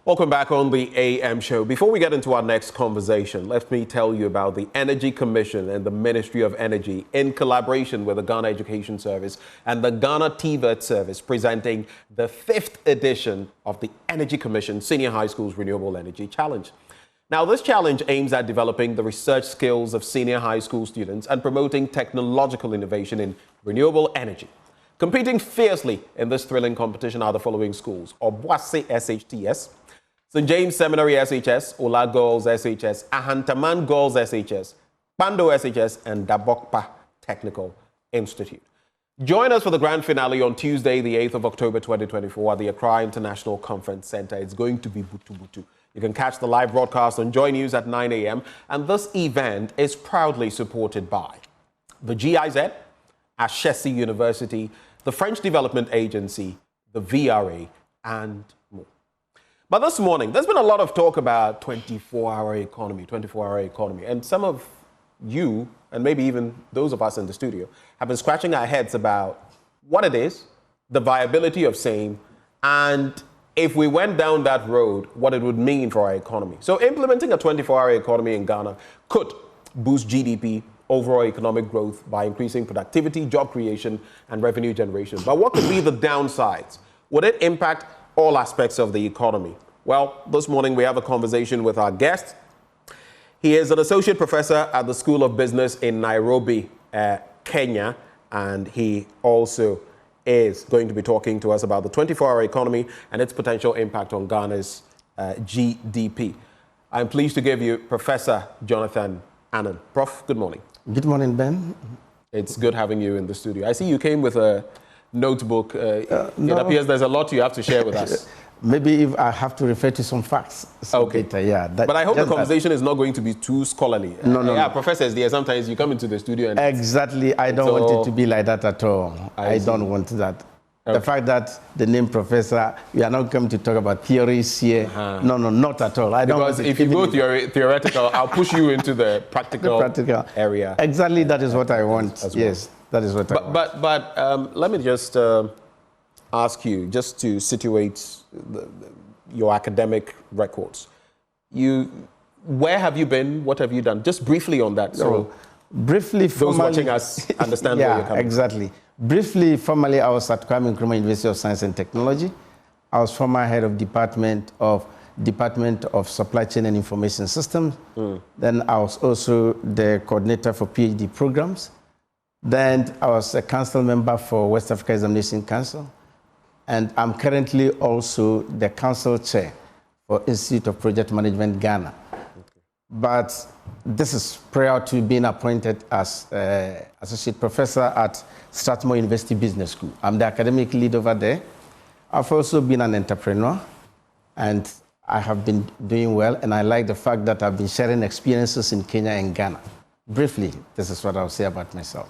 Welcome back on the AM show. Before we get into our next conversation, let me tell you about the Energy Commission and the Ministry of Energy in collaboration with the Ghana Education Service and the Ghana TVET Service presenting the 5th edition of the Energy Commission Senior High School's Renewable Energy Challenge. Now, this challenge aims at developing the research skills of senior high school students and promoting technological innovation in renewable energy. Competing fiercely in this thrilling competition are the following schools: Obuasi SHTS, St. James Seminary SHS, Ola Girls SHS, Ahantaman Girls SHS, Bando SHS, and Dabokpa Technical Institute. Join us for the grand finale on Tuesday, the 8th of October 2024 at the Accra International Conference Center. It's going to be butu-butu. You can catch the live broadcast on Joy News at 9 a.m. And this event is proudly supported by the GIZ, Ashesi University, the French Development Agency, the VRA, and more. But this morning, there's been a lot of talk about 24-hour economy, and some of you, and maybe even those of us in the studio, have been scratching our heads about what it is, the viability of same, and if we went down that road, what it would mean for our economy. So implementing a 24-hour economy in Ghana could boost GDP, overall economic growth by increasing productivity, job creation, and revenue generation. But what could be the downsides? Would it impact all aspects of the economy? Well, this morning we have a conversation with our guest. He is an associate professor at the School of Business in Nairobi, Kenya, and he also is going to be talking to us about the 24-hour economy and its potential impact on Ghana's GDP. I'm pleased to give you Professor Jonathan Annan. Prof, good morning. Good morning, Ben. It's good having you in the studio. I see you came with a notebook. It appears there's a lot you have to share with us. Maybe if I have to refer to some facts. Okay. Data, yeah. But I hope the conversation is not going to be too scholarly. No. Yeah, professors, there sometimes you come into the studio and... Exactly. I don't want it to be like that at all. I don't want that. Okay. The fact that the name professor, we are not coming to talk about theories here. No, not at all. I don't want if you go theoretical, I'll push you into the practical area. Exactly, that is what I want. Well. Yes, that is what I want. But let me just ask you, just to situate your academic records. Where have you been? What have you done? Just briefly on that. So briefly, those watching us understand where you're coming. Exactly. Briefly, formally, I was at Kwame Nkrumah University of Science and Technology. I was former head of Department of Supply Chain and Information Systems. Then I was also the coordinator for PhD programs. Then I was a council member for West Africa Examination Council. And I'm currently also the council chair for Institute of Project Management Ghana. But this is prior to being appointed as associate professor at Strathmore University Business School. I'm the academic lead over there. I've also been an entrepreneur, and I have been doing well, and I like the fact that I've been sharing experiences in Kenya and Ghana. Briefly, this is what I'll say about myself.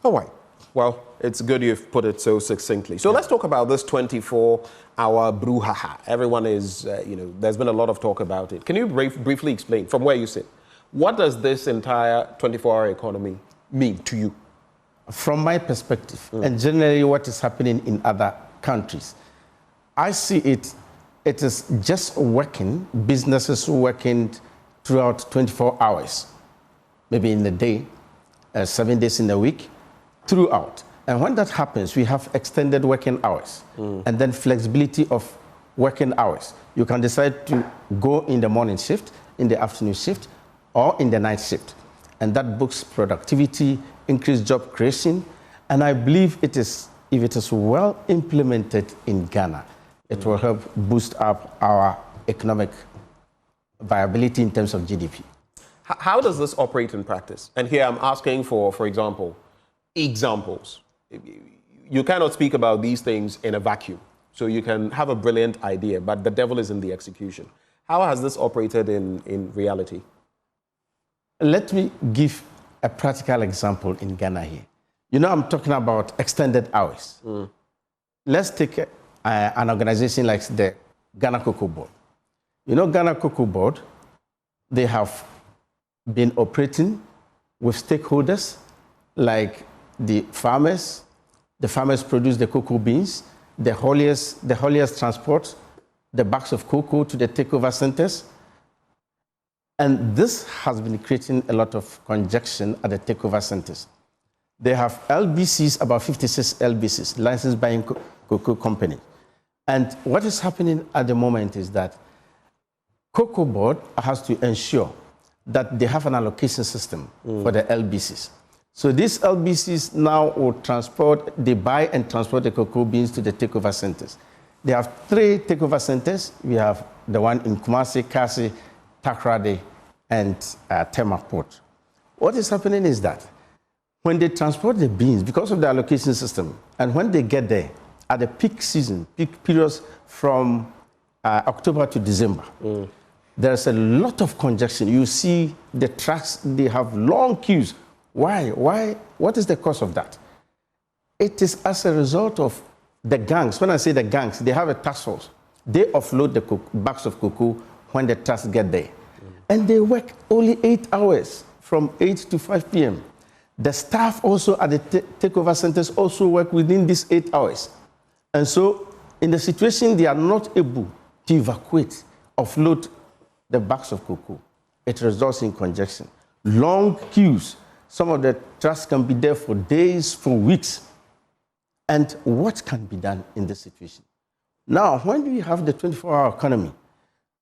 All right. Well, it's good you've put it so succinctly. So let's talk about this 24-hour brouhaha. Everyone is, there's been a lot of talk about it. Can you briefly explain from where you sit? What does this entire 24-hour economy mean to you? From my perspective, and generally what is happening in other countries, I see it is just working, businesses working throughout 24 hours, maybe in the day, 7 days in a week, throughout. And when that happens, we have extended working hours and then flexibility of working hours. You can decide to go in the morning shift, in the afternoon shift, or in the night shift. And that boosts productivity, increased job creation. And I believe if it is well implemented in Ghana, it will help boost up our economic viability in terms of GDP. How does this operate in practice? And here I'm asking for example, examples. You cannot speak about these things in a vacuum. So you can have a brilliant idea, but the devil is in the execution. How has this operated in reality? Let me give a practical example in Ghana here. I'm talking about extended hours. Let's take an organization like the Ghana Cocoa Board. Ghana Cocoa Board, they have been operating with stakeholders like the farmers produce the cocoa beans, the hauliers transport the bags of cocoa to the takeover centers. And this has been creating a lot of congestion at the takeover centers. They have LBCs, about 56 LBCs, licensed buying cocoa company. And what is happening at the moment is that Cocoa Board has to ensure that they have an allocation system for the LBCs. So these LBCs now will transport, they buy and transport the cocoa beans to the takeover centers. They have 3 takeover centers. We have the one in Kumasi, Kasi, Takrady, and Tema Port. What is happening is that when they transport the beans, because of the allocation system, and when they get there, at the peak season, peak periods from October to December, there's a lot of congestion. You see the trucks, they have long queues. Why? What is the cause of that? It is as a result of the gangs. When I say the gangs, they have a task force. They offload the bags of cocoa when the trucks get there. And they work only 8 hours, from 8 to 5 p.m. The staff also at the takeover centers also work within these 8 hours. And so in the situation, they are not able to evacuate, offload the bags of cocoa. It results in congestion. Long queues. Some of the trucks can be there for days, for weeks. And what can be done in this situation? Now, when we have the 24-hour economy,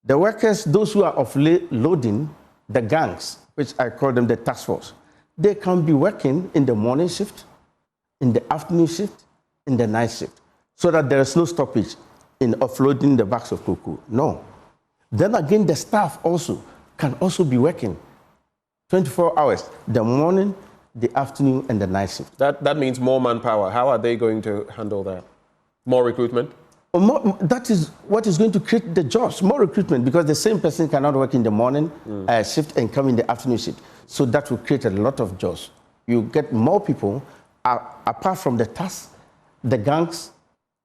the workers, those who are offloading, the gangs, which I call them the task force, they can be working in the morning shift, in the afternoon shift, in the night shift, so that there is no stoppage in offloading the bags of cocoa. No. Then again, the staff also can also be working 24 hours, the morning, the afternoon, and the night shift. That means more manpower. How are they going to handle that? More recruitment? That is what is going to create the jobs, more recruitment, because the same person cannot work in the morning shift and come in the afternoon shift. So that will create a lot of jobs. You get more people, apart from the task, the gangs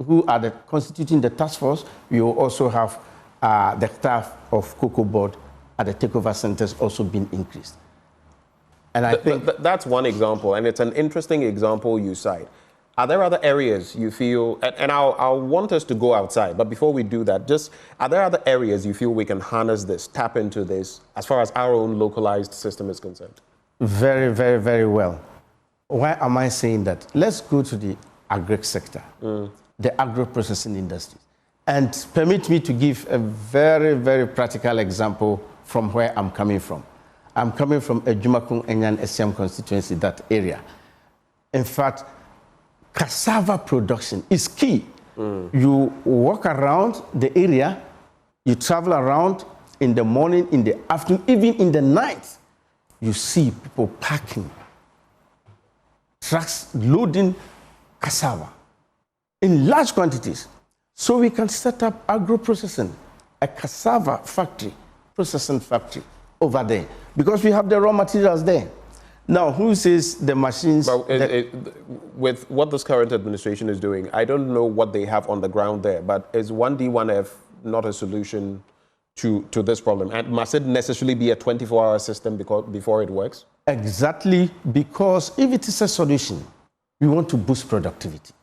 who are constituting the task force. You also have the staff of Cocoa Board at the takeover centers also being increased. And I think that's one example, and it's an interesting example you cite. Are there other areas you feel, and I'll want us to go outside, but before we do that, are there other areas you feel we can harness this, tap into this, as far as our own localized system is concerned? Very, very, very well. Why am I saying that? Let's go to the agri sector, the agro-processing industry. And permit me to give a very, very practical example from where I'm coming from. I'm coming from Ejumakun Enyan SCM constituency, that area. In fact, cassava production is key. You walk around the area, you travel around in the morning, in the afternoon, even in the night, you see people packing, trucks loading cassava in large quantities. So we can set up agro-processing, a cassava factory, processing factory over there, because we have the raw materials there. Now, who says the machines... But with what this current administration is doing, I don't know what they have on the ground there, but is 1D, 1F not a solution to this problem? And must it necessarily be a 24-hour system before it works? Exactly, because if it is a solution, we want to boost productivity.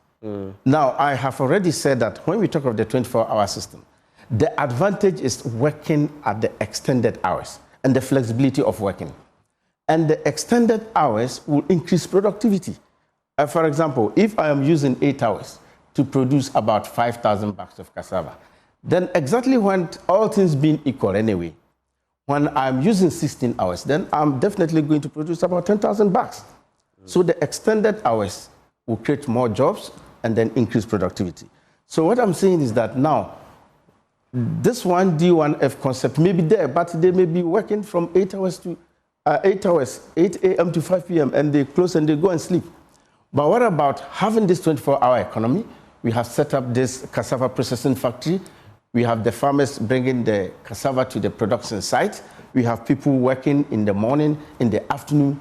Now, I have already said that when we talk of the 24-hour system, the advantage is working at the extended hours and the flexibility of working. And the extended hours will increase productivity. For example, if I am using 8 hours to produce about 5,000 bags of cassava, then exactly when all things being equal anyway, when I'm using 16 hours, then I'm definitely going to produce about 10,000 bags. So the extended hours will create more jobs and then increase productivity. So what I'm saying is that now, this 1D, 1F concept may be there, but they may be working from 8 hours to 8 a.m. to 5 p.m., and they close and they go and sleep. But what about having this 24-hour economy? We have set up this cassava processing factory. We have the farmers bringing the cassava to the production site. We have people working in the morning, in the afternoon,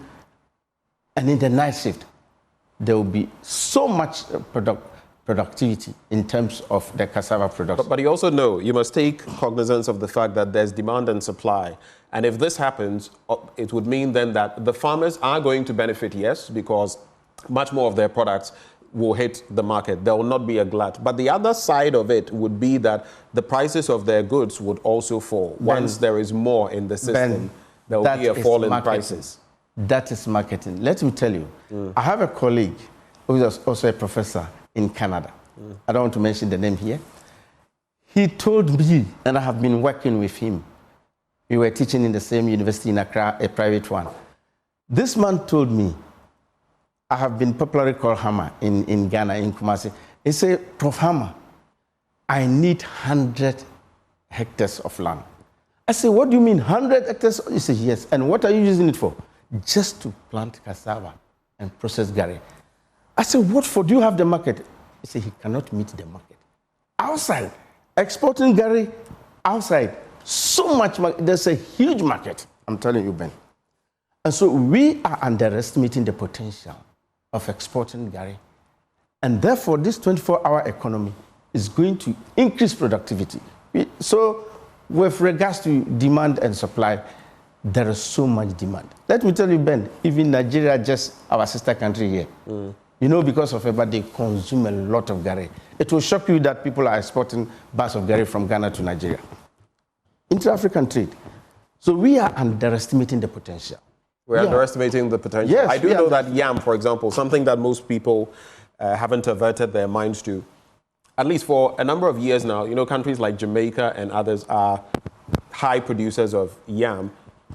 and in the night shift. There will be so much productivity in terms of the cassava production. But you also know, you must take cognizance of the fact that there's demand and supply. And if this happens, it would mean then that the farmers are going to benefit, yes, because much more of their products will hit the market. There will not be a glut. But the other side of it would be that the prices of their goods would also fall. Once there is more in the system, there will be a fall in prices. That is marketing. Let me tell you, I have a colleague who is also a professor in Canada. I don't want to mention the name here. He told me, and I have been working with him. We were teaching in the same university in Accra, a private one. This man told me, I have been popularly called Hammer in Ghana, in Kumasi. He said, Prof. Hammer, I need 100 hectares of land. I said, what do you mean, 100 hectares? He said, yes. And what are you using it for? Just to plant cassava and process gari. I said, what for? Do you have the market? He said, he cannot meet the market. Outside, exporting gari, outside, so much market. There's a huge market, I'm telling you, Ben. And so we are underestimating the potential of exporting gari. And therefore, this 24-hour economy is going to increase productivity. So with regards to demand and supply, there is so much demand. Let me tell you, Ben, even Nigeria, just our sister country here, you know, because of EBA, they consume a lot of gari. It will shock you that people are exporting bags of gari from Ghana to Nigeria. Inter-African trade. So we are underestimating the potential. We're underestimating the potential. Yes, I do know that yam, for example, something that most people haven't averted their minds to, at least for a number of years now, you know, countries like Jamaica and others are high producers of yam.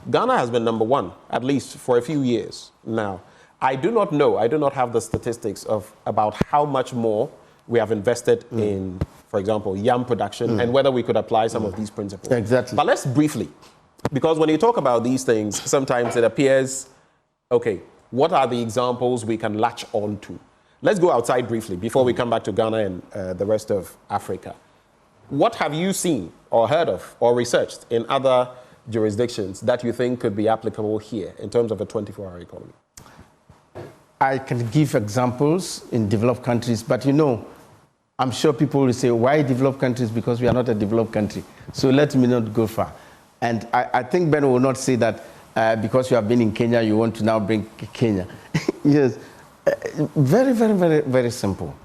Ghana has been number one, at least for a few years now. I do not know, I do not have the statistics of about how much more we have invested in, for example, yam production and whether we could apply some of these principles. Exactly. But let's briefly, because when you talk about these things, sometimes it appears, okay, what are the examples we can latch on to? Let's go outside briefly before we come back to Ghana and the rest of Africa. What have you seen or heard of or researched in other jurisdictions that you think could be applicable here in terms of a 24-hour economy? I can give examples in developed countries, but you know, I'm sure people will say, why developed countries? Because we are not a developed country. So let me not go far. And I think Ben will not say that because you have been in Kenya, you want to now bring Kenya. Yes. Very, very, very, very simple.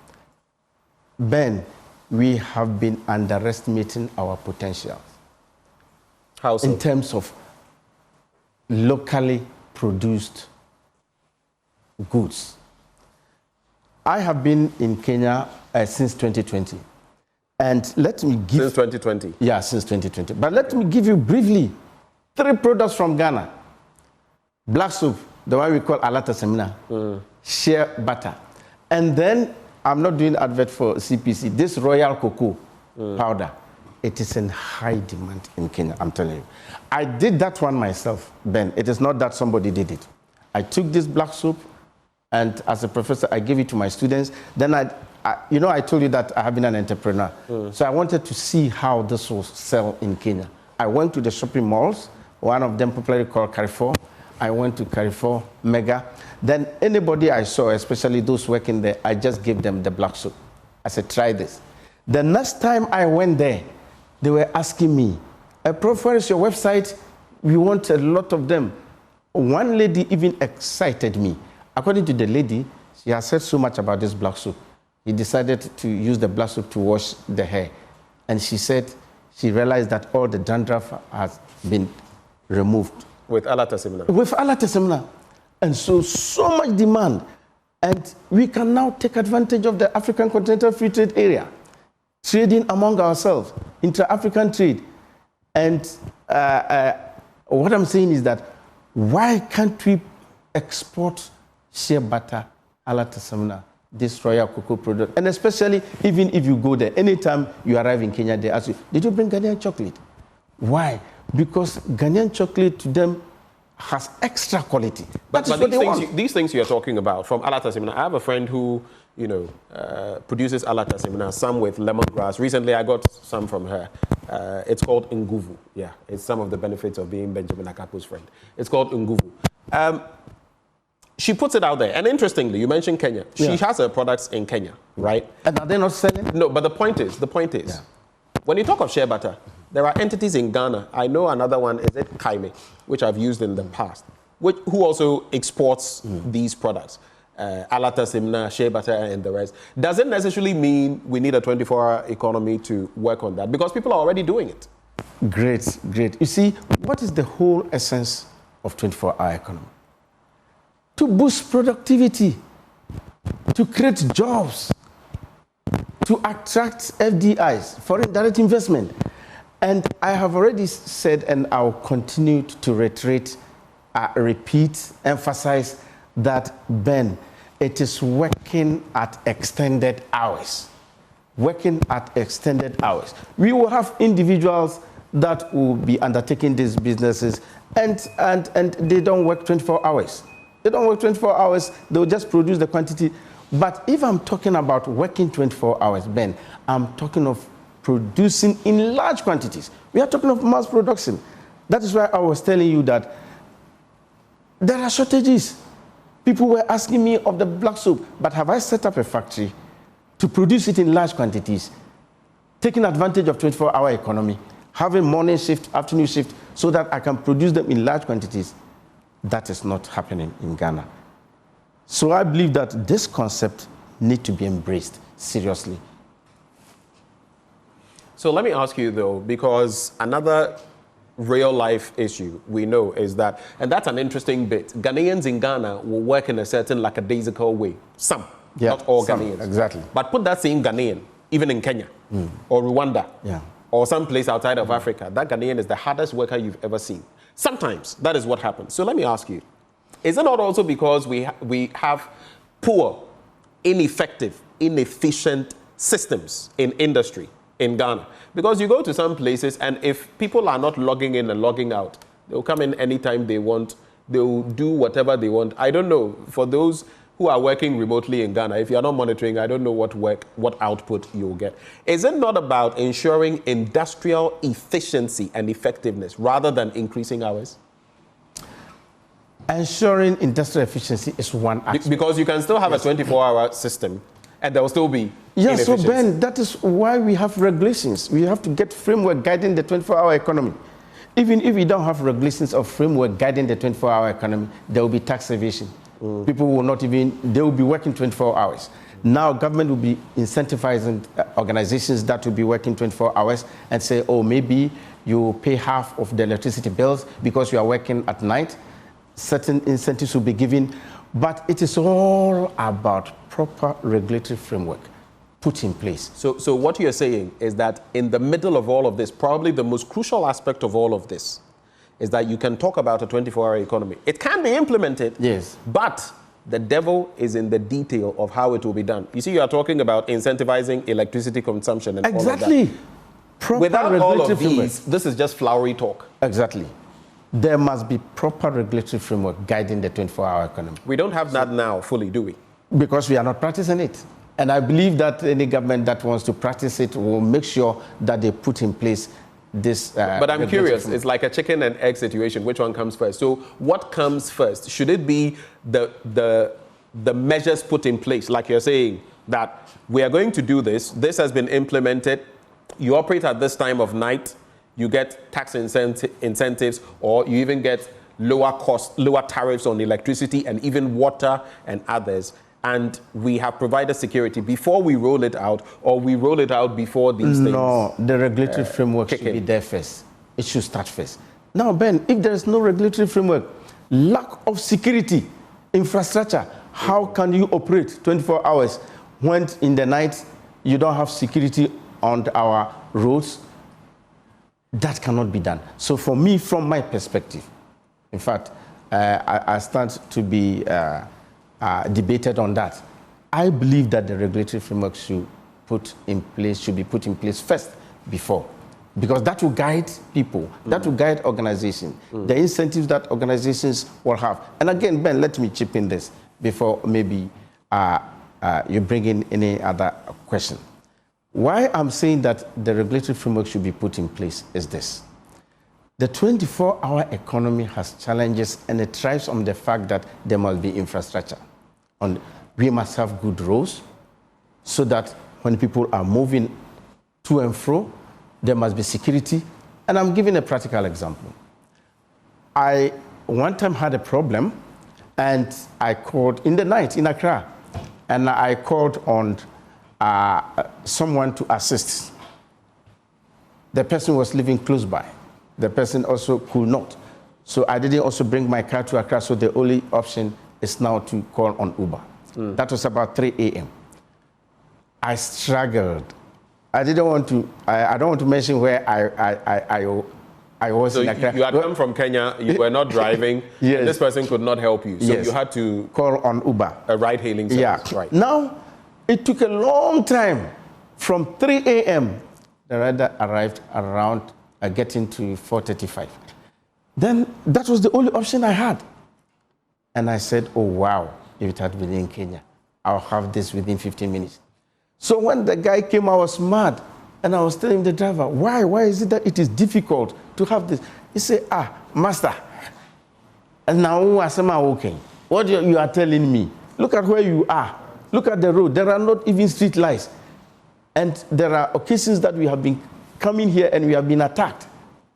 Ben, we have been underestimating our potential. How so? In terms of locally produced goods. I have been in Kenya since 2020. And let me give... Since 2020? Yeah, since 2020. But let me give you briefly 3 products from Ghana. Black soup, the one we call alata semina, shea butter. And then, I'm not doing advert for CPC, this royal cocoa powder, it is in high demand in Kenya, I'm telling you. I did that one myself, Ben. It is not that somebody did it. I took this black soup, and as a professor, I gave it to my students. Then you know, I told you that I have been an entrepreneur. So I wanted to see how this will sell in Kenya. I went to the shopping malls, one of them popularly called Carrefour. I went to Carrefour, Mega. Then anybody I saw, especially those working there, I just gave them the black soup. I said, try this. The next time I went there, they were asking me, Prof, where is your website? We want a lot of them. One lady even excited me. According to the lady, she has said so much about this black soup. He decided to use the black soup to wash the hair. And she said she realized that all the dandruff has been removed. With alata semina? With alata semina. And so much demand. And we can now take advantage of the African Continental Free Trade Area, trading among ourselves, inter-African trade. And what I'm saying is that why can't we export shea butter, alata semina, this royal cocoa product? And especially even if you go there, anytime you arrive in Kenya, they ask you, did you bring Ghanaian chocolate? Why? Because Ghanaian chocolate to them has extra quality. But these things you're talking about from alata semina, I have a friend who, you know, produces alata semina, some with lemongrass. Recently, I got some from her. It's called Nguvu. Yeah, it's some of the benefits of being Benjamin Akapo's friend. It's called Nguvu. She puts it out there. And interestingly, you mentioned Kenya. She has her products in Kenya, right? And are they not selling? No, but the point is, when you talk of shea butter, there are entities in Ghana. I know another one, is it Kaime, which I've used in the past, who also exports these products. Alata Simna, Shea Butter, and the rest. Does it necessarily mean we need a 24-hour economy to work on that? Because people are already doing it. Great, great. You see, what is the whole essence of 24-hour economy? To boost productivity, to create jobs, to attract FDIs, foreign direct investment. And I have already said, and I'll continue to reiterate, repeat, emphasize that, Ben, it is working at extended hours. Working at extended hours. We will have individuals that will be undertaking these businesses and they don't work 24 hours. They don't work 24 hours, they'll just produce the quantity. But if I'm talking about working 24 hours, Ben, I'm talking of producing in large quantities. We are talking of mass production. That is why I was telling you that there are shortages. People were asking me of the black soap, but have I set up a factory to produce it in large quantities, taking advantage of 24-hour economy, having morning shift, afternoon shift, so that I can produce them in large quantities? That is not happening in Ghana. So I believe that this concept needs to be embraced seriously. So let me ask you though, because another real life issue we know is that, and that's an interesting bit, Ghanaians in Ghana will work in a certain lackadaisical way. Some, not all Ghanaians. Exactly. But put that same Ghanaian, even in Kenya or Rwanda or someplace outside of Africa, that Ghanaian is the hardest worker you've ever seen. Sometimes that is what happens. So let me ask you, is it not also because we have poor, ineffective, inefficient systems in industry in Ghana? Because you go to some places and if people are not logging in and logging out, they'll come in anytime they want, they'll do whatever they want. I don't know, for those who are working remotely in Ghana, if you're not monitoring, I don't know what output you'll get. Is it not about ensuring industrial efficiency and effectiveness rather than increasing hours? Ensuring industrial efficiency is one aspect. Because you can still have a 24-hour system and there will still be so Ben, that is why we have regulations. We have to get framework guiding the 24-hour economy. Even if we don't have regulations or framework guiding the 24-hour economy, there will be tax evasion. People will not even, they will be working 24 hours. Now government will be incentivizing organizations that will be working 24 hours and say, oh, maybe you pay half of the electricity bills because you are working at night. Certain incentives will be given, but it is all about proper regulatory framework put in place. So what you're saying is that in the middle of all of this, probably the most crucial aspect of all of this is that you can talk about a 24-hour economy. It can be implemented, yes, but the devil is in the detail of how it will be done. You see, you are talking about incentivizing electricity consumption and exactly. all of that. Proper Without all of framework. these, this is just flowery talk. Exactly. There must be proper regulatory framework guiding the 24-hour economy. We don't have that now fully, do we? Because we are not practicing it. And I believe that any government that wants to practice it will make sure that they put in place this. But I'm curious, it's like a chicken and egg situation. Which one comes first? So what comes first? Should it be the measures put in place, like you're saying, that we are going to do this, this has been implemented, you operate at this time of night, you get tax incentives, or you even get lower tariffs on electricity and even water and others. And we have provided security before we roll it out, or we roll it out before these things? No, the regulatory framework should be there first. It should start first. Now, Ben, if there is no regulatory framework, lack of security, infrastructure, how can you operate 24 hours when in the night you don't have security on our roads? That cannot be done. So for me, from my perspective, in fact, I stand to be debated on that. I believe that the regulatory framework should be put in place first before, because that will guide people, that will guide organizations, the incentives that organizations will have. And again, Ben, let me chip in this before maybe you bring in any other question. Why I'm saying that the regulatory framework should be put in place is this. The 24-hour economy has challenges, and it thrives on the fact that there must be infrastructure. And we must have good roads so that when people are moving to and fro, there must be security. And I'm giving a practical example. I one time had a problem And I called in the night in Accra, and I called on someone to assist. The person was living close by. The person also could not. So I didn't also bring my car to Accra, so the only option is now to call on Uber. That was about 3 a.m. I struggled. I don't want to mention where I was so in Accra. You had come from Kenya, you were not driving, yes. This person could not help you. So yes. you had to call on Uber. A ride-hailing service. Yeah. Right. Now, it took a long time. From 3 a.m., the rider arrived around getting to 4:35. Then that was the only option I had. And I said, oh, wow, if it had been in Kenya, I'll have this within 15 minutes. So when the guy came, I was mad. And I was telling the driver, why is it that it is difficult to have this? He said, master, and now okay. What you are telling me, look at where you are. Look at the road. There are not even street lights. And there are occasions that we have been coming here and we have been attacked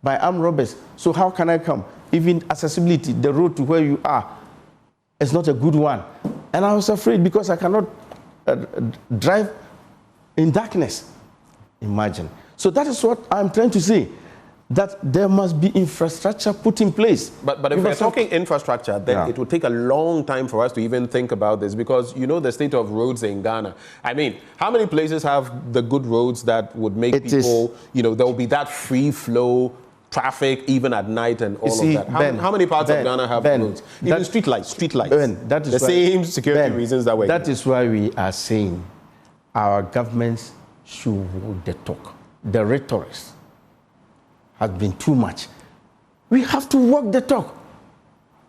by armed robbers. So how can I come? Even accessibility, the road to where you are is not a good one. And I was afraid because I cannot drive in darkness. Imagine. So that is what I'm trying to say, that there must be infrastructure put in place. But if we're talking infrastructure, then it would take a long time for us to even think about this, because you know the state of roads in Ghana. I mean, how many places have the good roads that would make people, there will be that free flow traffic even at night and all of that? How many parts of Ghana have roads? Even street lights. That is the same security reasons that we're That is why we are saying our governments should walk the talk. The rhetoric has been too much. We have to walk the talk.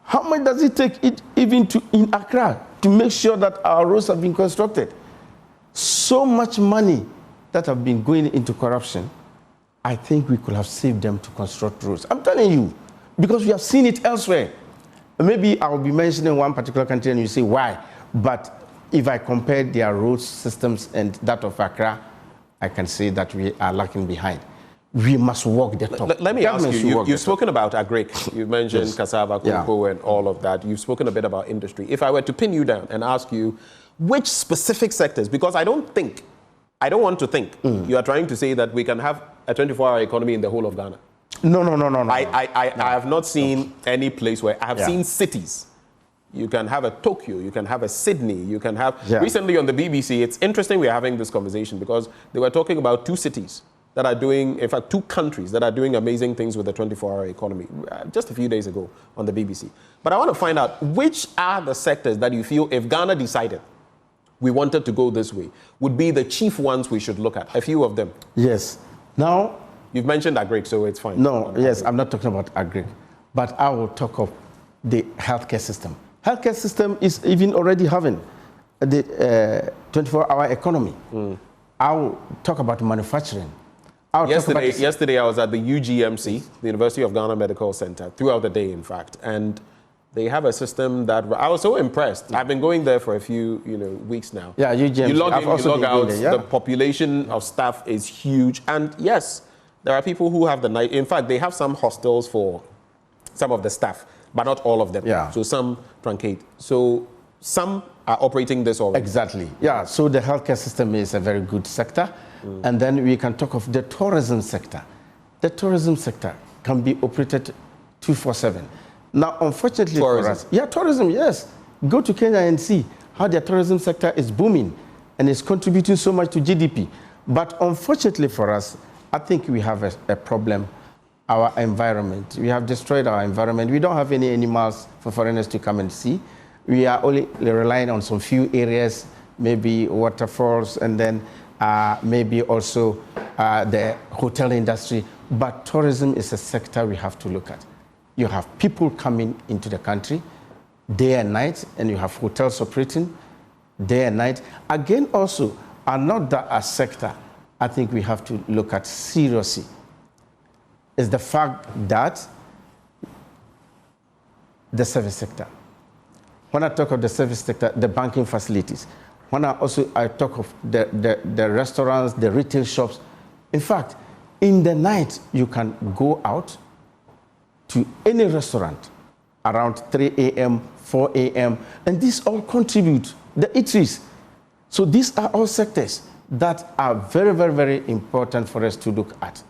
How much does it take even in Accra to make sure that our roads have been constructed? So much money that have been going into corruption. I think we could have saved them to construct roads. I'm telling you, because we have seen it elsewhere. Maybe I'll be mentioning one particular country and you say, why? But if I compare their road systems and that of Accra, I can say that we are lagging behind. We must walk the talk. Let me ask you, you've spoken about agric. You've mentioned cassava, cocoa, and all of that. You've spoken a bit about industry. If I were to pin you down and ask you which specific sectors, because I don't want to think you are trying to say that we can have a 24-hour economy in the whole of Ghana. No. I have not seen any place where I have seen cities. You can have a Tokyo, you can have a Sydney, you can have... Recently on the BBC, it's interesting we're having this conversation because they were talking about two cities that are doing, in fact, two countries that are doing amazing things with the 24-hour economy just a few days ago on the BBC. But I want to find out which are the sectors that you feel if Ghana decided we wanted to go this way would be the chief ones we should look at, a few of them. Yes. Now... You've mentioned agric, so it's fine. No, yes, I'm not talking about agric, but I will talk of the healthcare system. Healthcare system is even already having the 24-hour economy. I will talk about manufacturing. Yesterday I was at the UGMC, the University of Ghana Medical Center, throughout the day, in fact, and they have a system that I was so impressed. I've been going there for a few weeks now. Yeah, UGMC. You log in, you log out. The population of staff is huge, and yes, there are people who have the night. In fact, they have some hostels for some of the staff, but not all of them. Yeah. So some truncate. So some are operating this already. Exactly. Yeah. So the healthcare system is a very good sector. And then we can talk of the tourism sector. The tourism sector can be operated 24/7. Now, unfortunately for us, tourism, yes. Go to Kenya and see how the tourism sector is booming and is contributing so much to GDP. But unfortunately for us, I think we have a problem. Our environment. We have destroyed our environment. We don't have any animals for foreigners to come and see. We are only relying on some few areas, maybe waterfalls, and then maybe also the hotel industry. But tourism is a sector we have to look at. You have people coming into the country day and night, and you have hotels operating day and night. Again, also, another sector I think we have to look at seriously is the fact that the service sector. When I talk of the service sector, the banking facilities. When I talk of the restaurants, the retail shops. In fact, in the night, you can go out to any restaurant around 3 a.m., 4 a.m., and these all contribute, the eateries. So these are all sectors that are very, very, very important for us to look at.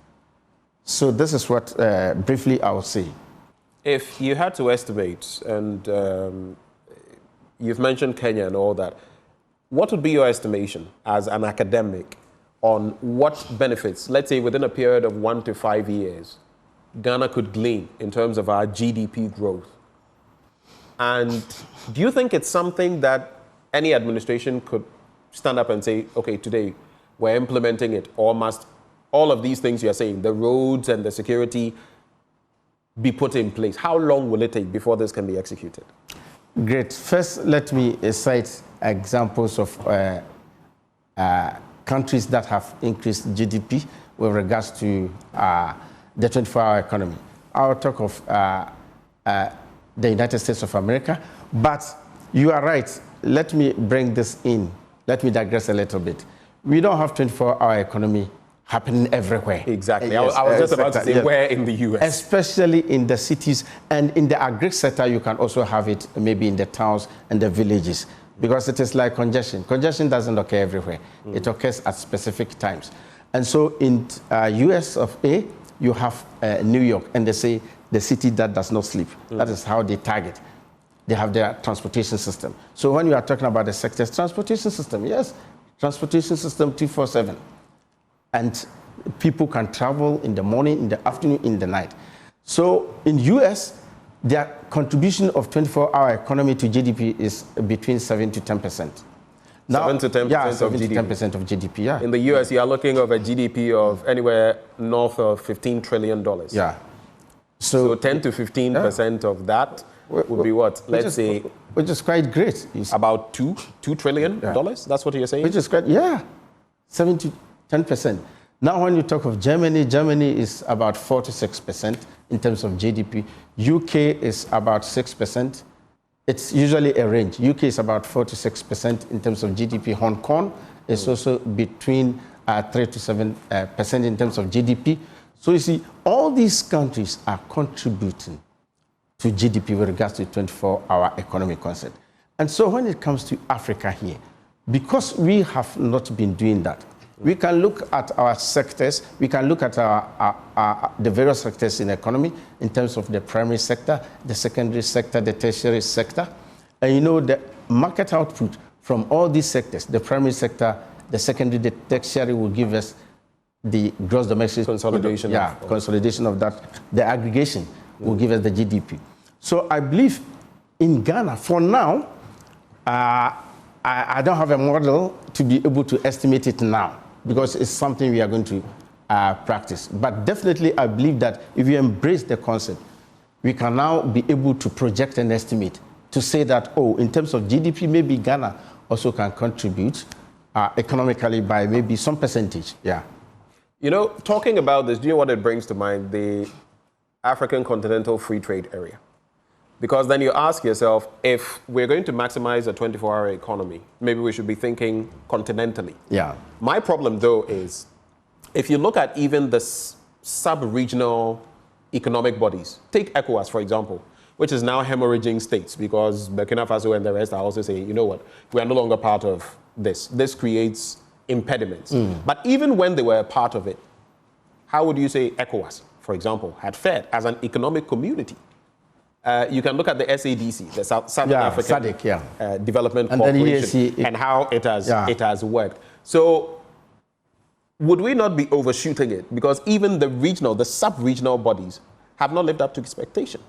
So this is what, briefly, I will say. If you had to estimate, and you've mentioned Kenya and all that, what would be your estimation as an academic on what benefits, let's say within a period of 1 to 5 years, Ghana could glean in terms of our GDP growth? And do you think it's something that any administration could stand up and say, okay, today we're implementing it, or must all of these things you're saying, the roads and the security, be put in place? How long will it take before this can be executed? Great. First, let me cite examples of countries that have increased GDP with regards to the 24-hour economy. I'll talk of the United States of America, but you are right. Let me bring this in. Let me digress a little bit. We don't have 24-hour economy happening everywhere. Exactly. Yes, I was just about to say, yes. where in the U.S.? Especially in the cities, and in the agri sector, you can also have it maybe in the towns and the villages, because it is like congestion. Congestion doesn't occur everywhere. It occurs at specific times. And so in US of A, you have New York, and they say the city that does not sleep. That is how they target. They have their transportation system. So when you are talking about the sector's transportation system, yes, transportation system 24/7. And people can travel in the morning, in the afternoon, in the night. So in US, their contribution of 24-hour economy to GDP is between 7 to 10%. Now, 7 to 10% yeah, of 7 GDP. to 10% of GDP, yeah. In the US, you are looking at a GDP of anywhere north of $15 trillion. Yeah. So 10 to 15% of that would be what? Let's say... Which is quite great. About $2 trillion? Yeah. That's what you're saying? Which is quite, yeah. 7 to 10%. Now, when you talk of Germany, Germany is about 4 to 6% in terms of GDP. UK is about 6%. It's usually a range. UK is about 4 to 6% in terms of GDP. Hong Kong is also between 3 to 7% in terms of GDP. So you see, all these countries are contributing to GDP with regards to 24-hour economic concept. And so when it comes to Africa here, because we have not been doing that, we can look at our sectors, we can look at the various sectors in the economy in terms of the primary sector, the secondary sector, the tertiary sector. And you know, the market output from all these sectors, the primary sector, the secondary, the tertiary, will give us the gross domestic consolidation. Consolidation of that. The aggregation will give us the GDP. So I believe in Ghana, for now, I don't have a model to be able to estimate it now, because it's something we are going to practice. But definitely, I believe that if you embrace the concept, we can now be able to project an estimate to say that, oh, in terms of GDP, maybe Ghana also can contribute economically by maybe some percentage. Yeah. You know, talking about this, do you know what it brings to mind? The African Continental Free Trade Area. Because then you ask yourself, if we're going to maximize a 24-hour economy, maybe we should be thinking continentally. Yeah. My problem, though, is if you look at even the sub-regional economic bodies, take ECOWAS, for example, which is now hemorrhaging states because Burkina Faso and the rest are also saying, you know what, we are no longer part of this. This creates impediments. But even when they were a part of it, how would you say ECOWAS, for example, had fared as an economic community? You can look at the SADC, the Southern African SADC, Development and Corporation, and how it has worked. So would we not be overshooting it? Because even the sub-regional bodies have not lived up to expectation.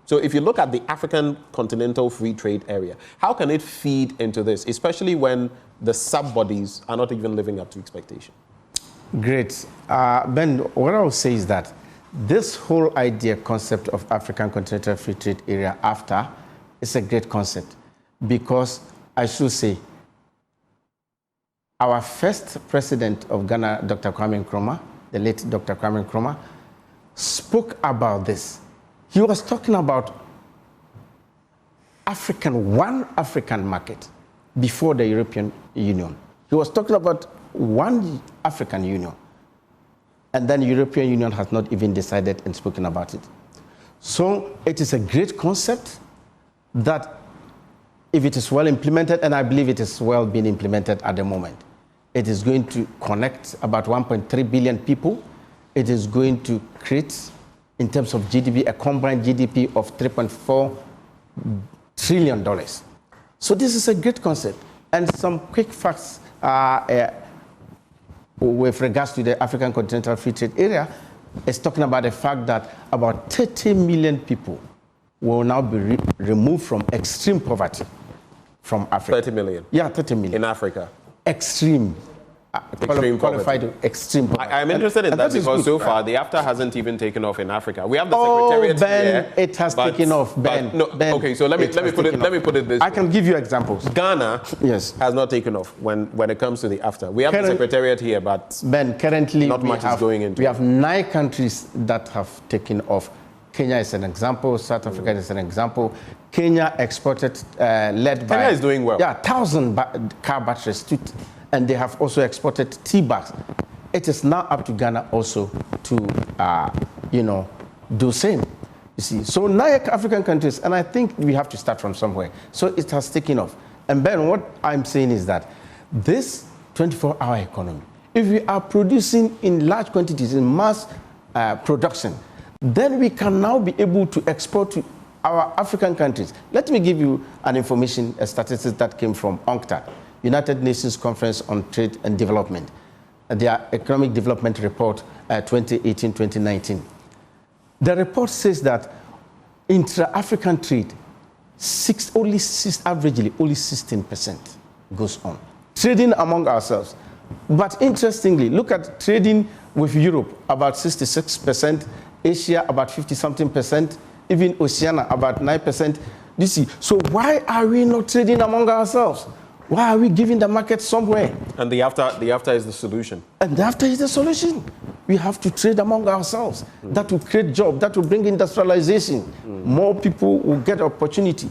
So if you look at the African Continental Free Trade Area, how can it feed into this, especially when the sub-bodies are not even living up to expectation? Great. Ben, what I would say is that this whole idea, concept of African Continental Free Trade Area after, is a great concept, because I should say our first president of Ghana, Dr. Kwame Nkrumah, the late Dr. Kwame Nkrumah, spoke about this. He was talking about one African market before the European Union. He was talking about one African Union. And then the European Union has not even decided and spoken about it. So it is a great concept that if it is well implemented, and I believe it is well being implemented at the moment, it is going to connect about 1.3 billion people. It is going to create, in terms of GDP, a combined GDP of $3.4 trillion. So this is a great concept. And some quick facts with regards to the African Continental Free Trade Area is talking about the fact that about 30 million people will now be removed from extreme poverty from Africa. 30 million? Yeah, 30 million. In Africa? Extreme. Qualified extreme poverty. I'm interested in that because so far the AfCFTA hasn't even taken off in Africa. We have the Secretariat Ben, here. it has taken off. Ben, okay, so let me put it this way. I can give you examples. Ghana has not taken off when it comes to the AfCFTA. We have the Secretariat here, but Ben, currently not much is going into. We have 9 countries that have taken off. Kenya is an example. South Africa is an example. Kenya exported, led by... Kenya is doing well. Yeah, 1,000 car batteries, and they have also exported tea bags. It is now up to Ghana also to, do same. You see, so 9 African countries, and I think we have to start from somewhere. So it has taken off. And Ben, what I'm saying is that this 24-hour economy, if we are producing in large quantities, in mass production, then we can now be able to export to our African countries. Let me give you an information, a statistic that came from UNCTAD, United Nations Conference on Trade and Development, their Economic Development Report 2018-2019. The report says that intra-African trade, averagely only 16% goes on. Trading among ourselves. But interestingly, look at trading with Europe, about 66%, Asia about 50-something%, even Oceania about 9%. You see, so why are we not trading among ourselves? Why are we giving the market somewhere? And the AfCFTA is the solution. And the AfCFTA is the solution. We have to trade among ourselves. That will create jobs. That will bring industrialization. More people will get opportunity.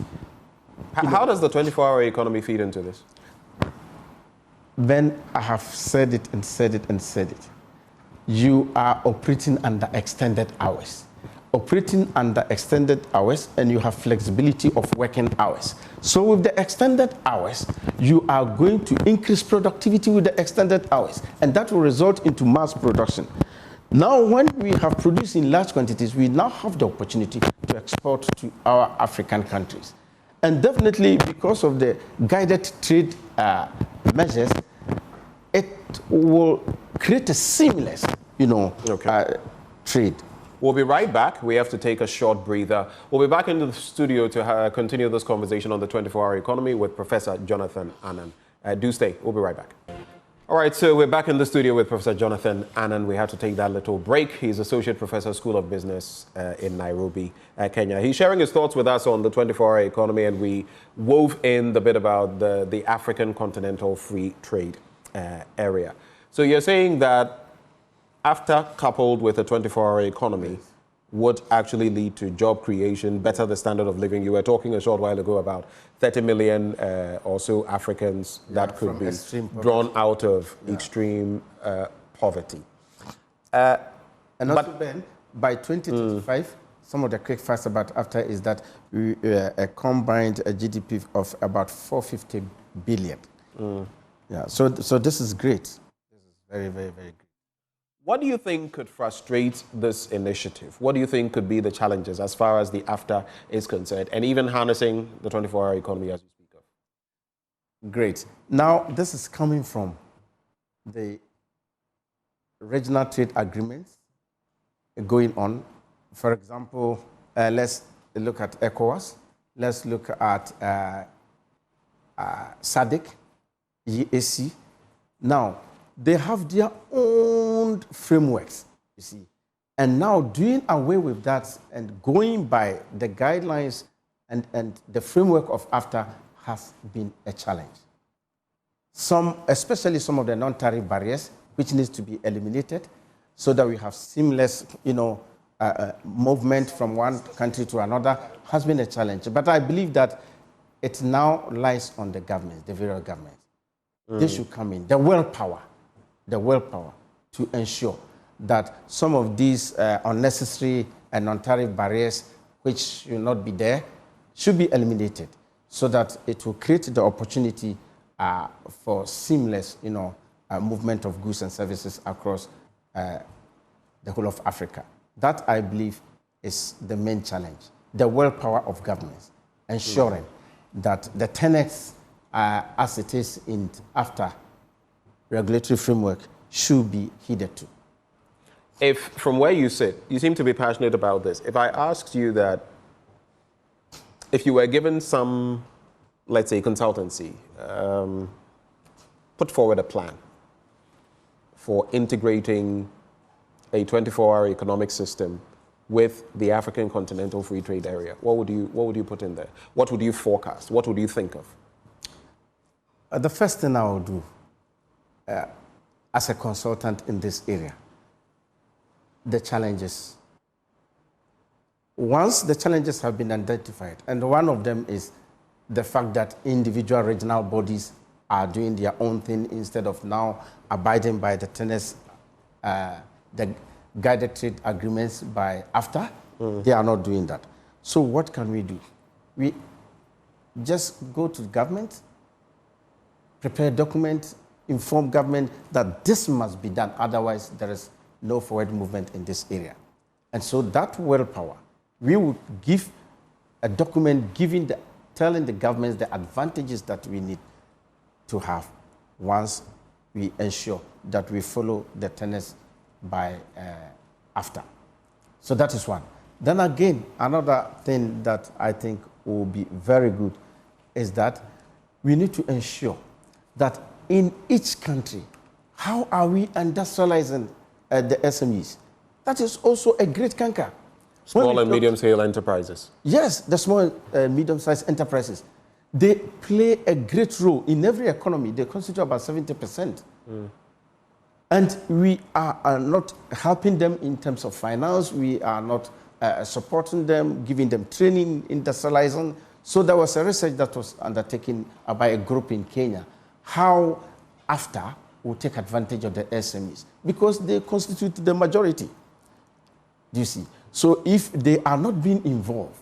How does the 24-hour economy feed into this? Ben, I have said it and said it and said it. You are operating under extended hours. Operating under extended hours, and you have flexibility of working hours. So with the extended hours, you are going to increase productivity with the extended hours, and that will result into mass production. Now, when we have produced in large quantities, we now have the opportunity to export to our African countries. And definitely, because of the guided trade measures, it will create a seamless, trade. We'll be right back. We have to take a short breather. We'll be back into the studio to continue this conversation on the 24-hour economy with Professor Jonathan Annan. Do stay. We'll be right back. All right, so we're back in the studio with Professor Jonathan Annan. We had to take that little break. He's Associate Professor, School of Business in Nairobi, Kenya. He's sharing his thoughts with us on the 24-hour economy, and we wove in the bit about the African Continental Free Trade area. So you're saying that AfCFTA coupled with a 24-hour economy would actually lead to job creation, better the standard of living. You were talking a short while ago about 30 million or so Africans that could be drawn out of extreme poverty. And also, Ben, by 2025, some of the quick facts about AfCFTA is that we a combined GDP of about 450 billion. Yeah, so this is great. This is very, very, very great. What do you think could frustrate this initiative? What do you think could be the challenges as far as the AfCFTA is concerned, and even harnessing the 24-hour economy as you speak of? Great. Now, this is coming from the regional trade agreements going on. For example, let's look at ECOWAS. Let's look at SADC, EAC. Now, they have their own frameworks, you see. And now doing away with that and going by the guidelines and the framework of AfCFTA has been a challenge. Especially some of the non-tariff barriers, which needs to be eliminated so that we have seamless, movement from one country to another, has been a challenge. But I believe that it now lies on the governments, the various governments. They should come in, the willpower to ensure that some of these unnecessary and non-tariff barriers which should not be there, should be eliminated so that it will create the opportunity for seamless, movement of goods and services across the whole of Africa. That, I believe, is the main challenge. The willpower of governments, ensuring that the tenets, as it is in AfCFTA regulatory framework, should be heeded to. If, from where you sit, you seem to be passionate about this. If I asked you that, if you were given some, let's say, consultancy, put forward a plan for integrating a 24-hour economic system with the African Continental Free Trade Area, what would you put in there? What would you forecast? What would you think of? The first thing I will do as a consultant in this area, the challenges. Once the challenges have been identified, and one of them is the fact that individual regional bodies are doing their own thing instead of now abiding by the tenets, the guided trade agreements by AfCFTA. They are not doing that. So what can we do? We just go to the government, prepare a document, inform government that this must be done, otherwise there is no forward movement in this area. And so that willpower, we would give a document telling the governments the advantages that we need to have once we ensure that we follow the tenets by AfCFTA. So that is one. Then again, another thing that I think will be very good is that we need to ensure that in each country, how are we industrializing the SMEs? That is also a great canker. Small and medium-scale enterprises. Yes, the small medium-sized enterprises. They play a great role in every economy. They constitute about 70%. And we are not helping them in terms of finance. We are not supporting them, giving them training, industrializing. So there was a research that was undertaken by a group in Kenya, how AfCFTA will take advantage of the SMEs, because they constitute the majority. Do you see? So if they are not being involved,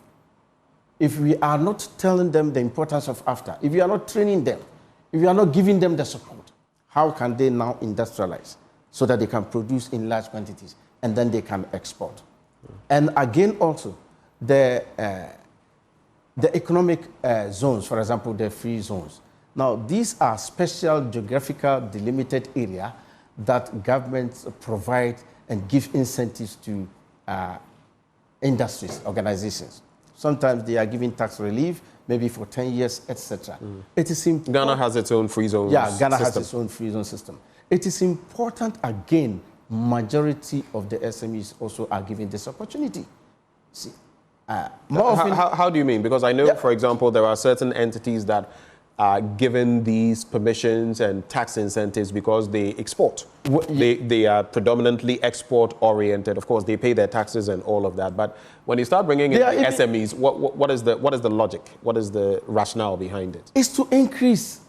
if we are not telling them the importance of AfCFTA, if we are not training them, if we are not giving them the support, how can they now industrialize so that they can produce in large quantities and then they can export? And again, also, the economic zones, for example, the free zones. Now, these are special geographical delimited area that governments provide and give incentives to industries, organizations. Sometimes they are giving tax relief, maybe for 10 years, etc. It is important. Ghana has its own free zone system. Yeah, Ghana has its own free zone system. It is important, again, majority of the SMEs also are given this opportunity. See, more often, how do you mean? Because I know, for example, there are certain entities that are given these permissions and tax incentives because they export. They are predominantly export-oriented. Of course, they pay their taxes and all of that. But when you start bringing in the SMEs, what is the logic? What is the rationale behind it? It's to increase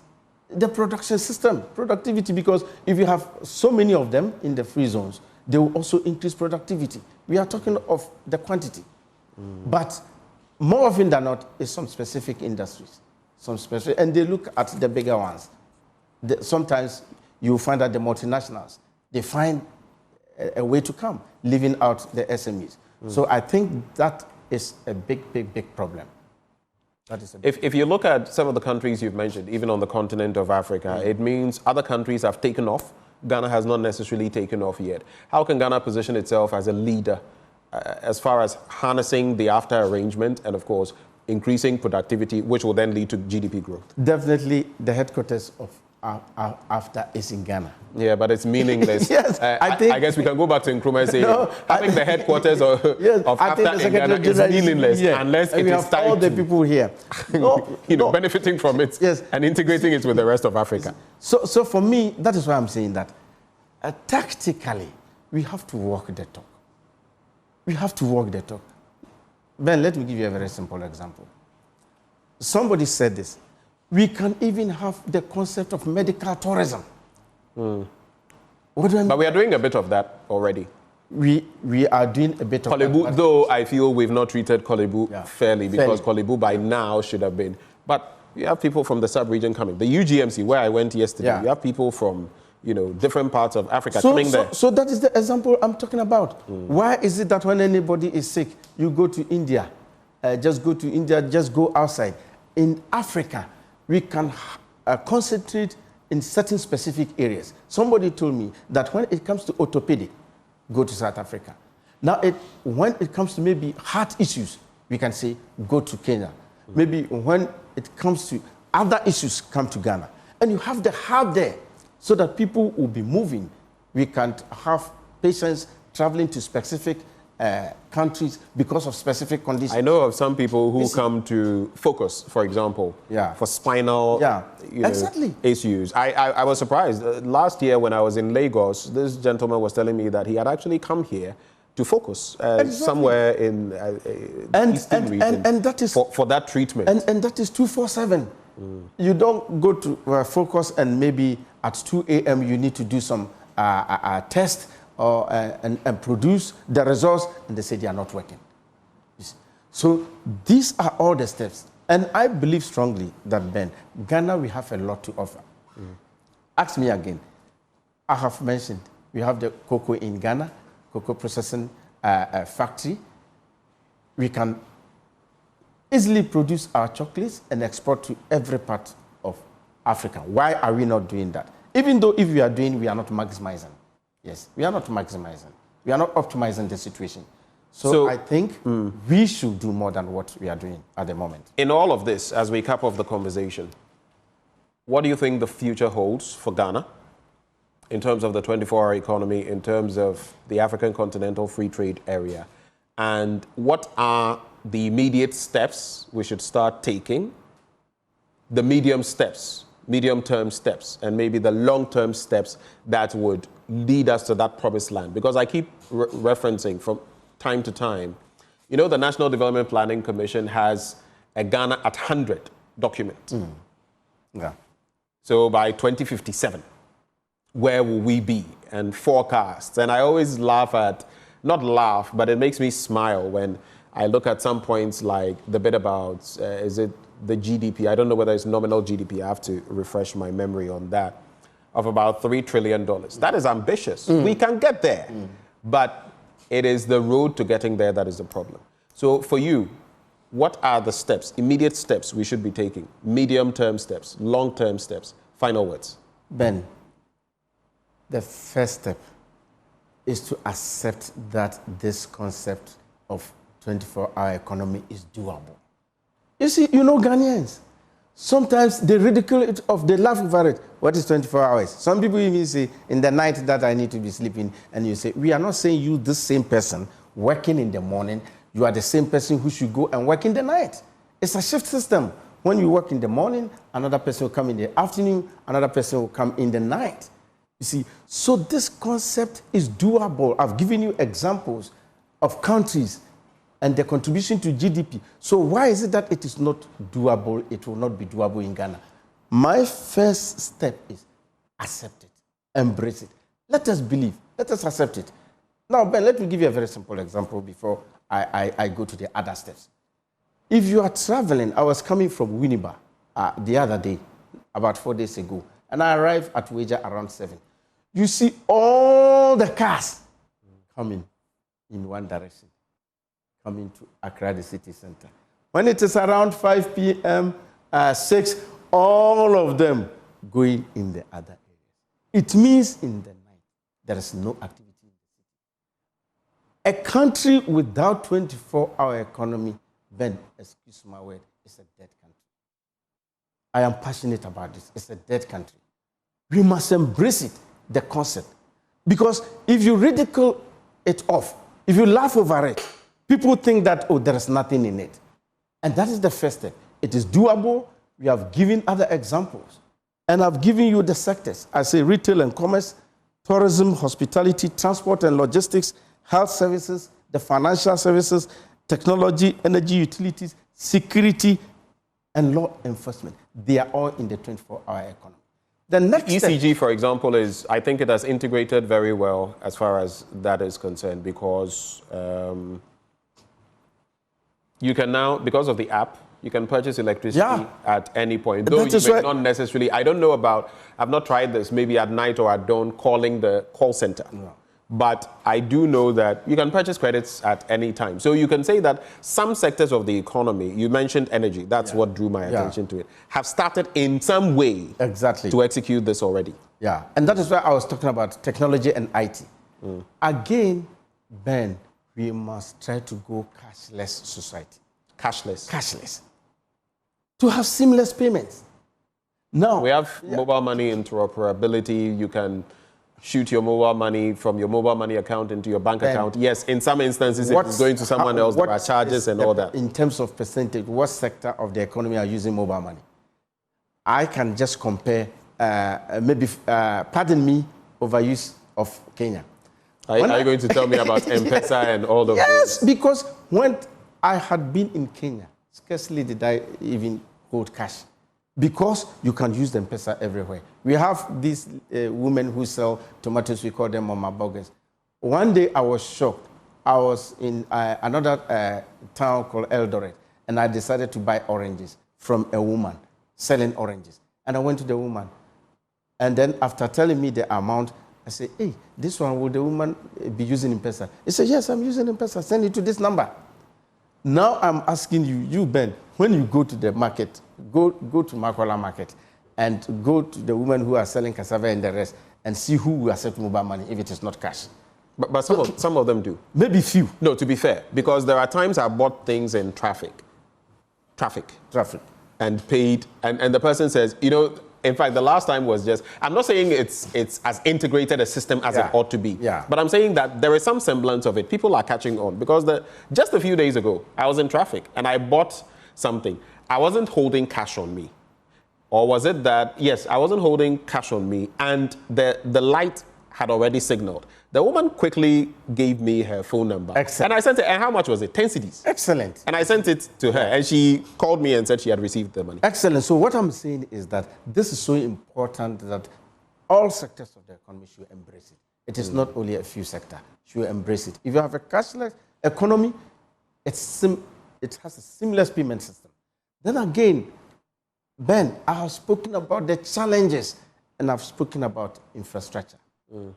the production system, productivity, because if you have so many of them in the free zones, they will also increase productivity. We are talking of the quantity. But more often than not, it's some specific industries. And they look at the bigger ones. Sometimes you find that the multinationals, they find a way to come, leaving out the SMEs. So I think that is a big problem. That is if you look at some of the countries you've mentioned, even on the continent of Africa, it means other countries have taken off. Ghana has not necessarily taken off yet. How can Ghana position itself as a leader as far as harnessing the AfCFTA arrangement and, of course, increasing productivity, which will then lead to GDP growth? Definitely the headquarters of AfCFTA is in Ghana. Yeah, but it's meaningless. Yes, I guess we can go back to Nkrumah and say having the headquarters of AfCFTA in Ghana is meaningless unless it is tied all the people here benefiting from it and integrating it with the rest of Africa. So for me, that is why I'm saying that tactically, we have to walk the talk. We have to walk the talk. Ben, let me give you a very simple example. Somebody said this. We can even have the concept of medical tourism. What do I mean? But we are doing a bit of that already. we are doing a bit of... Kolebu, though I feel we've not treated Kolebu fairly, because Kolebu by now should have been. But you have people from the sub-region coming. The UGMC, where I went yesterday, you have people from, you know, different parts of Africa coming there. So that is the example I'm talking about. Why is it that when anybody is sick, you go to India, just go to India, just go outside? In Africa, we can concentrate in certain specific areas. Somebody told me that when it comes to orthopedic, go to South Africa. Now, when it comes to maybe heart issues, we can say, go to Kenya. Maybe when it comes to other issues, come to Ghana. And you have the hub there so that people will be moving. We can have patients traveling to specific countries because of specific conditions. I know of some people who come to Focus, for example, for spinal issues. I was surprised. Last year when I was in Lagos, this gentleman was telling me that he had actually come here to Focus somewhere in the Eastern region and that is, for that treatment. And that is 24/7. You don't go to Focus and maybe at 2 a.m. you need to do some test and produce the results, and they say they are not working. So these are all the steps. And I believe strongly that, Ben, Ghana, we have a lot to offer. Ask me again. I have mentioned we have the cocoa in Ghana, cocoa processing factory. We can easily produce our chocolates and export to every part of Africa. Why are we not doing that? Even though if we are doing, we are not maximizing. Yes, we are not maximizing. We are not optimizing the situation. So I think we should do more than what we are doing at the moment. In all of this, as we cap off the conversation, what do you think the future holds for Ghana in terms of the 24-hour economy, in terms of the African Continental Free Trade Area? And what are the immediate steps we should start taking, the medium-term steps, and maybe the long-term steps that would lead us to that promised land? Because I keep referencing from time to time, you know, the National Development Planning Commission has a Ghana at 100 document. So by 2057, where will we be? And forecasts. And I always not laugh, but it makes me smile when I look at some points like the bit about, is it the GDP? I don't know whether it's nominal GDP. I have to refresh my memory on that, of about $3 trillion. That is ambitious. We can get there. But it is the road to getting there that is the problem. So for you, what are the steps, immediate steps we should be taking? Medium-term steps, long-term steps, final words. Ben, the first step is to accept that this concept of 24-hour economy is doable. You see, you know Ghanaians, sometimes they ridicule it off, they laugh over it. What is 24 hours? Some people even say, in the night that I need to be sleeping, and you say, we are not saying you, this same person, working in the morning, you are the same person who should go and work in the night. It's a shift system. When you work in the morning, another person will come in the afternoon, another person will come in the night. You see, so this concept is doable. I've given you examples of countries and the contribution to GDP. So why is it that it is not doable? It will not be doable in Ghana. My first step is accept it, embrace it. Let us believe, let us accept it. Now, Ben, let me give you a very simple example before I go to the other steps. If you are traveling, I was coming from Winneba the other day, about 4 days ago, and I arrived at Weja around 7. You see all the cars coming in one direction, coming to Accra, the city center. When it is around 5 p.m., 6, all of them going in the other area. It means in the night, there is no activity in the city. A country without 24-hour economy, Ben, excuse my word, is a dead country. I am passionate about this. It's a dead country. We must embrace it, the concept. Because if you ridicule it off, if you laugh over it, people think that, oh, there is nothing in it. And that is the first step. It is doable. We have given other examples. And I've given you the sectors. I say retail and commerce, tourism, hospitality, transport and logistics, health services, the financial services, technology, energy utilities, security, and law enforcement. They are all in the 24-hour economy. The next ECG, for example, I think it has integrated very well as far as that is concerned, because you can now, because of the app, you can purchase electricity at any point. Though you may not necessarily, I don't know about, I've not tried this, maybe at night or at dawn, calling the call center. No. But I do know that you can purchase credits at any time. So you can say that some sectors of the economy, you mentioned energy, that's what drew my attention to it, have started in some way to execute this already. Yeah, and that is why I was talking about technology and IT. Again, Ben, we must try to go cashless society. Cashless? Cashless. To have seamless payments. Now, we have mobile money interoperability. You can shoot your mobile money from your mobile money account into your bank account. Yes, in some instances, it's going to someone else. There are charges and all that. In terms of percentage, what sector of the economy are using mobile money? I can just compare, pardon me, overuse of Kenya. Are you going to tell me about M-Pesa and all of this? Yes, because when I had been in Kenya, scarcely did I even hold cash. Because you can use the M-Pesa everywhere. We have these women who sell tomatoes, we call them mama burgers. One day I was shocked. I was in another town called Eldoret, and I decided to buy oranges from a woman selling oranges. And I went to the woman. And then after telling me the amount, I said, hey, this one, will the woman be using M-Pesa? He said, yes, I'm using M-Pesa. Send it to this number. Now I'm asking you, Ben, when you go to the market, go to Makola market and go to the women who are selling cassava and the rest and see who will accept mobile money if it is not cash. But some of them do. Maybe few. No, to be fair, because there are times I bought things in traffic. And paid, and the person says, you know, in fact, the last time was just, I'm not saying it's as integrated a system as it ought to be. Yeah. But I'm saying that there is some semblance of it. People are catching on. Because just a few days ago, I was in traffic and I bought something. I wasn't holding cash on me. Or was it that, yes, I wasn't holding cash on me and the light had already signaled. The woman quickly gave me her phone number. Excellent. And I sent it, and how much was it? 10 cedis. Excellent. And I sent it to her, and she called me and said she had received the money. Excellent. So what I'm saying is that this is so important that all sectors of the economy should embrace it. It is not only a few sectors. Should embrace it. If you have a cashless economy, it has a seamless payment system. Then again, Ben, I have spoken about the challenges, and I've spoken about infrastructure.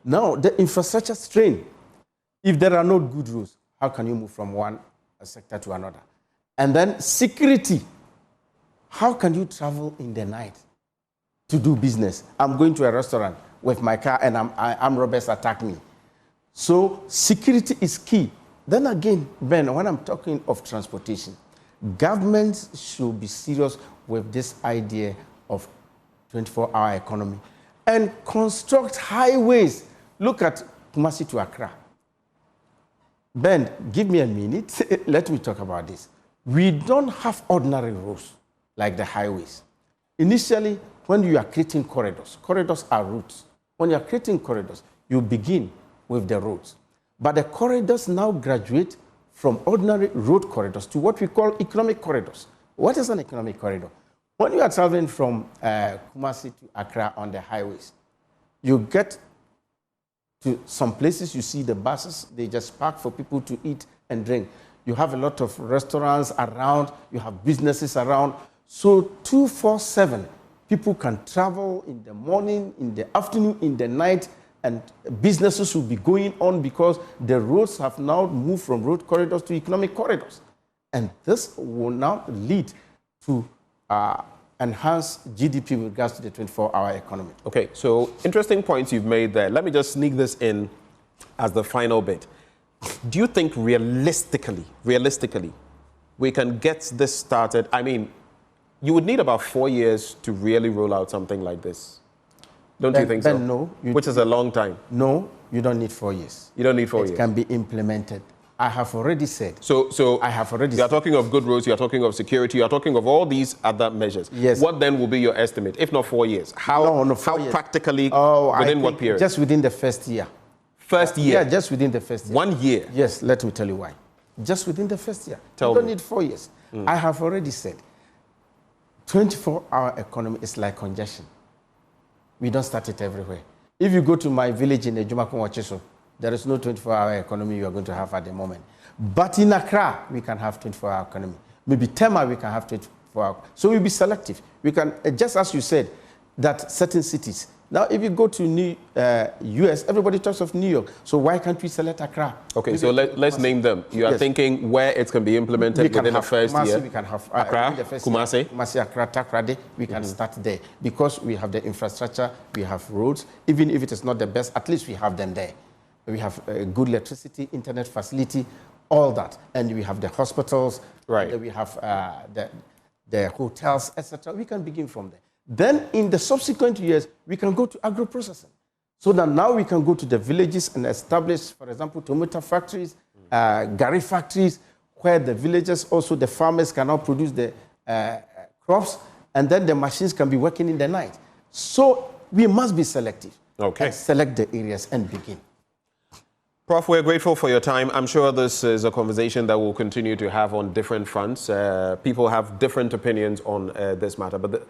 Now, the infrastructure strain, if there are no good roads, how can you move from one sector to another? And then security, how can you travel in the night to do business? I'm going to a restaurant with my car and armed robbers attack me. So security is key. Then again, Ben, when I'm talking of transportation, governments should be serious with this idea of 24-hour economy and construct highways. Look at Kumasi to Accra. Ben, give me a minute. Let me talk about this. We don't have ordinary roads like the highways. Initially, when you are creating corridors are routes. When you are creating corridors, you begin with the roads. But the corridors now graduate from ordinary road corridors to what we call economic corridors. What is an economic corridor? When you are traveling from Kumasi to Accra on the highways, you get to some places, you see the buses, they just park for people to eat and drink. You have a lot of restaurants around, you have businesses around. So 24/7, people can travel in the morning, in the afternoon, in the night, and businesses will be going on because the roads have now moved from road corridors to economic corridors. And this will now lead to enhance GDP with regards to the 24-hour economy. Okay, so interesting points you've made there. Let me just sneak this in as the final bit. Do you think realistically, we can get this started? I mean, you would need about 4 years to really roll out something like this. Don't you think so? No. Which is a long time. No, you don't need 4 years. You don't need 4 years. It can be implemented. I have already said. So I have already. You are talking of good roads. You are talking of security. You are talking of all these other measures. Yes. What then will be your estimate, if not 4 years? How practically? Within what period? Just within the first year. First year. Yeah, just within the first year. 1 year. Yes. Let me tell you why. Just within the first year. You don't need 4 years. I have already said. 24-hour economy is like congestion. We don't start it everywhere. If you go to my village in Ejumakon, there is no 24-hour economy you are going to have at the moment. But in Accra, we can have 24-hour economy. Maybe Tema, we can have 24-hour. So we'll be selective. We can, just as you said, that certain cities. Now, if you go to US, everybody talks of New York. So why can't we select Accra? Okay, maybe so let's name them. You are thinking where it can be implemented within the first year? We can have Accra, Kumasi? Kumasi, Accra, Takrade. We can start there because we have the infrastructure, we have roads. Even if it is not the best, at least we have them there. We have good electricity, internet facility, all that. And we have the hospitals, right. We have the hotels, etc. We can begin from there. Then in the subsequent years, we can go to agro-processing. So that now we can go to the villages and establish, for example, tomato factories, gari factories, where the villagers, also the farmers can now produce the crops, and then the machines can be working in the night. So we must be selective. Okay. And select the areas and begin. Prof, we're grateful for your time. I'm sure this is a conversation that we'll continue to have on different fronts. People have different opinions on this matter, but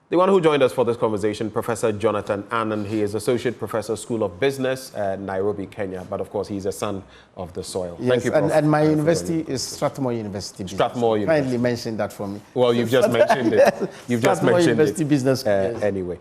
the one who joined us for this conversation, Professor Jonathan Annan, he is Associate Professor, School of Business, Nairobi, Kenya. But of course, he's a son of the soil. Yes, thank you, Prof. And my university is Strathmore University Business. Strathmore University. Kindly mention that for me. Well, you've just mentioned it. You've just mentioned University it. Business. Anyway.